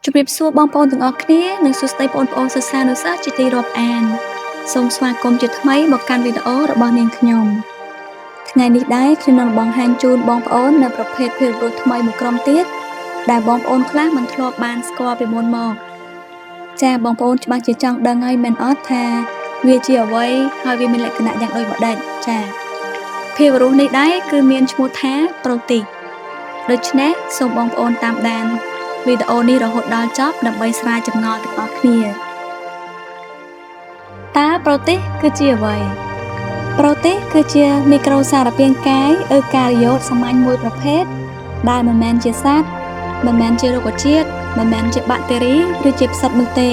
ជំរាបសួរបងប្អូនទាំងអស់គ្នានិងសួស្តីបងប្អូនសិស្សានុសិស្សជាទីរាប់អានសូមស្វាគមន៍ជាថ្មីមកកាន់វីដេអូរបស់នាងខ្ញុំថ្ងៃនេះដែរខ្ញុំនឹងបង្ហាញជូនបងប្អូននៅប្រភេទភាពរស់ថ្មីមួយក្រុមទៀតដែលបងប្អូនខ្លះមិនធ្លាប់បានស្គាល់ពីមុនមកចាបងប្អូនច្បាស់ជាចង់ដឹងហើយមែនអត់ថាវាជាអ្វីហើយវាមានលក្ខណៈយ៉ាងដូចម្ដេចចាភាពរស់នេះដែរគឺមានឈ្មោះថាប្រូទីសដូច្នេះសូមបងប្អូនតាមដានវីដេអូនេះរហូតដល់ចប់ដើម្បីស្រាវចម្ងល់ទាំងអស់គ្នាតើប្រូទីសគឺជាអ្វីប្រូទីសគឺជាមីក្រូសារពាង្គកាយអ៊ឺការីយ៉ូតសាមញ្ញមួយប្រភេទដែលមិនមែនជាសត្វមិនមែនជារុក្ខជាតិមិនមែនជាបាក់តេរីឬជាផ្សិតនោះទេ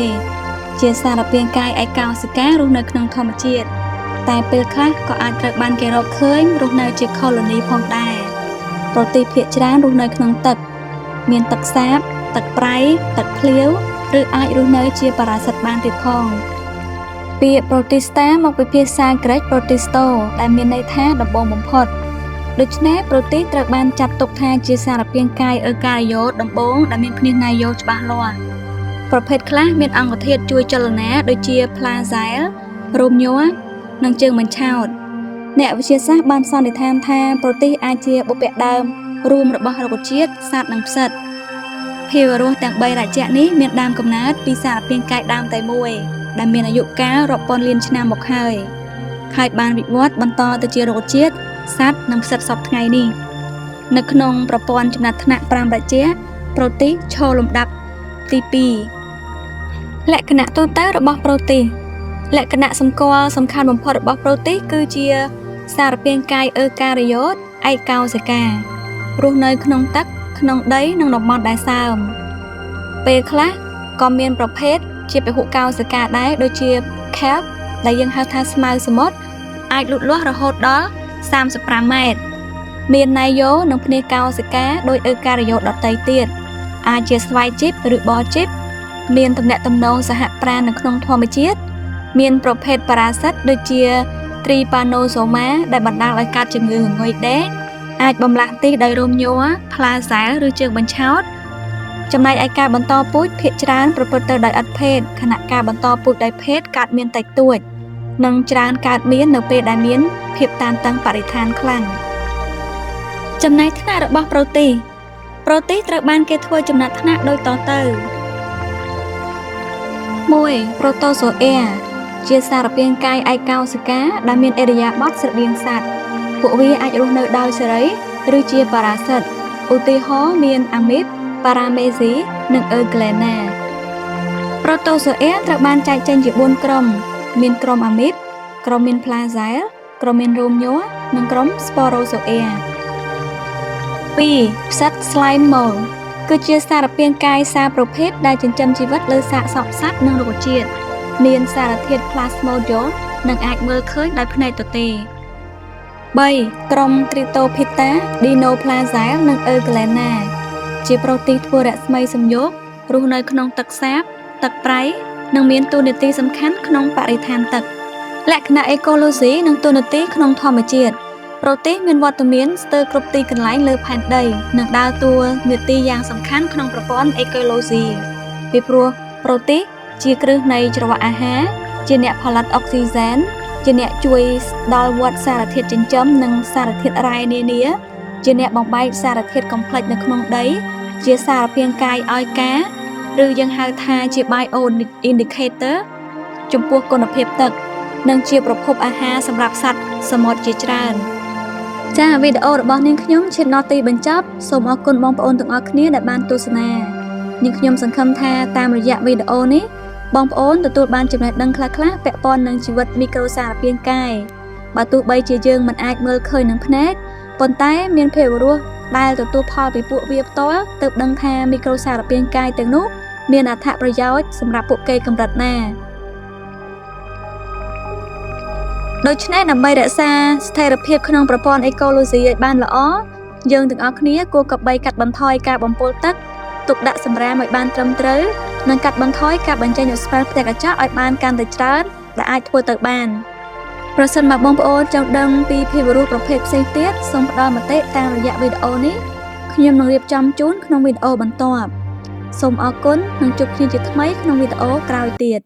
ជាសារពាង្គកាយឯកោសិការស់នៅក្នុងធម្មជាតិតែពេលខ្លះក៏អាចត្រូវបានគេរកឃើញរស់នៅជា colony ផងដែរប្រូទីសភាគច្រើនរស់នៅក្នុងទឹកមានទឹកសាបទឹកប្រៃទឹកភ្លាវឬអាចរស់នៅជាប៉ារ៉ាស៊ីតបានទៀតផងពាក្យ Protista មកពីភាសាក្រិក Protisto ដែលមានន័យថាដំបូងបំផុតដូច្នេះ Protis ត្រូវបានចាត់ទុកថាជាសារពាង្គកាយអ៊ឺការីយ៉ូតដំបូងដែលមានភ្នាសណាយ៉ូច្បាស់លាស់ប្រភេទខ្លះមានអង្គធាតុជួយចលនាដូចជា Flagell រោមញ័រនិងជើងបញ្ឆោតអ្នកវិទ្យាសាស្ត្របានសន្និដ្ឋានថា Protis អាចជាបុព្វដើមរួមរបស់រុក្ខជាតិសត្វនិងផ្សិតភាវរស់ទាំង3រយៈនេះមានដើមកំណើតពីសារពាង្គកាយដើមតែមួយដែលមានអាយុកាលរាប់ពាន់លានឆ្នាំមកហើយបានវិវត្តបន្តទៅជារុក្ខជាតិសត្វនិងផ្សិតសពថ្ងៃនេះនៅក្នុងប្រព័ន្ធចំណាត់ថ្នាក់5រយៈប្រូទីសឈរលំដាប់ទី2លក្ខណៈទូទៅរបស់ប្រូទីសលក្ខណៈសម្គាល់សំខាន់បំផុតរបស់ប្រូទីសគឺជាសារពាង្គកាយអ៊ឺការីយ៉ូតឯកោសិការស់នៅក្នុងទឹកក្នុងដីនិងតំបន់ដែលសើមពេលខ្លះក៏មានប្រភេទជាពហុកោសិកាដែរដូចជា kelp ដែលយើងហៅថាស្មៅសមុទ្រអាចលូតលាស់រហូតដល់35ម៉ែត្រមានណៃយ៉ូនិងភ្នាសកោសិកាដោយអ៊ឺការីយ៉ូតដទៃទៀតអាចជាស្វ័យជីបឬបជីបមានទំនាក់ទំនងសហប្រាណនៅក្នុងធម្មជាតិមានប្រភេទប៉ារ៉ាស៊ីតដូចជា Trypanosoma ដែលបណ្ដាលឲ្យកើតជំងឺងុយដេកអាចបំលាស់ទីដោយរោមញ័រ Flagell ឬជើងបញ្ឆោតចំណែកឯការបន្តពូជភាគច្រើនប្រព្រឹត្តទៅដោយឥតភេទខណៈការបន្តពូជដោយភេទកើតមានតិចតួចនិងច្រើនកើតមាននៅពេលដែលមានភាពតានតឹងបរិស្ថានខ្លាំងចំណែកថ្នាក់របស់ប្រូទីសត្រូវបានគេធ្វើចំណាត់ថ្នាក់ដូចតទៅ 1. Protozoa ជាសារពាង្គកាយឯកោសិកាដែលមានឥរិយាបថស្រដៀងសត្វពួកវាអាចរស់នៅដោយសេរីឬជាប៉ារ៉ាស៊ីតឧទាហរណ៍មានអាមីបប៉ារ៉ាមេស៊ីនិងអ៊ឺក្លែណាប្រូតូសូអែត្រូវបានចែកចេញជា4ក្រុមមានក្រុមអាមីបក្រុមមាន Flagell ក្រុមមានរោមញ័រនិងក្រុម Sporozoa 2. ផ្សិត Slime Mold គឺជាសារពាង្គកាយសារប្រភេទដែលចិញ្ចឹមជីវិតលើសាកសពសត្វនិងរុក្ខជាតិមានសារធាតុ Plasmodium និងអាចមើលឃើញដោយភ្នែកទទេ 3. ក្រុម Tritophyta Dinoflagell និង Euglena ជាប្រូទីសធ្វើរស្មីសំយោគរស់នៅក្នុងទឹកសាបទឹកប្រៃនិងមានតួនាទីសំខាន់ក្នុងបរិស្ថានទឹកលក្ខណៈអេកូឡូស៊ីនិងតួនាទីក្នុងធម្មជាតិប្រូទីសមានវត្តមានស្ទើរគ្រប់ទីកន្លែងលើផែនដីនិងដើរតួនាទីយ៉ាងសំខាន់ក្នុងប្រព័ន្ធអេកូឡូស៊ីពីព្រោះប្រូទីសជាគ្រឹះនៃច្រវាក់អាហារជាអ្នកផលិតអុកស៊ីហ្សែនជាអ្នកជួយដល់វដ្តសារធាតុចិញ្ចឹមនិងសារធាតុរ៉ែនានាជាអ្នកបំបែកសារធាតុកំផ្លិចនៅក្នុងដីជាសារពាង្គកាយឲ្យការឬយើងហៅថាជា bio indicator ចំពោះគុណភាពទឹកនិងជាប្រភពអាហារសម្រាប់សត្វសមុទ្រជាច្រើនចាវីដេអូរបស់នាងខ្ញុំឈានដល់ទីបញ្ចប់សូមអរគុណបងប្អូនទាំងអស់គ្នាដែលបានទស្សនានាងខ្ញុំសង្ឃឹមថាតាមរយៈវីដេអូនេះបងប្អូនទទួលបានចំណេះដឹងខ្លះៗពាក់ព័ន្ធនឹងជីវិតមីក្រូសារពាង្គកាយបើទោះបីជាយើងមិនអាចមើលឃើញនឹងភ្នែកប៉ុន្តែមានភាវរស់ដែលទទួលផលពីពួកវាផ្ទាល់ទើបដឹងថាមីក្រូសារពាង្គកាយទាំងនោះមានអត្ថប្រយោជន៍សម្រាប់ពួកគេកម្រិតណាដូច្នេះដើម្បីរក្សាស្ថិរភាពក្នុងប្រព័ន្ធអេកូឡូស៊ីឲ្យបានល្អយើងទាំងអស់គ្នាគួរគប្បីកាត់បន្ថយការបំពុលទឹកទុកដាក់សម្រាមឲ្យបានត្រឹមត្រូវនិងកាត់បន្ថយការបញ្ចេញឧស្ម័នផ្ទៃកញ្ចក់ឲ្យបានកាន់តែច្រើនដែលអាចធ្វើទៅបានប្រសិនបើបងប្អូនចង់ដឹងពីភាវរស់ប្រភេទផ្សេងទៀតសូមផ្ដល់មតិតាមរយៈវីដេអូនេះខ្ញុំនឹងរៀបចំជូនក្នុងវីដេអូបន្ទាប់ សូមអរគុណនិងជួបគ្នាជាថ្មីក្នុងវីដេអូក្រោយទៀត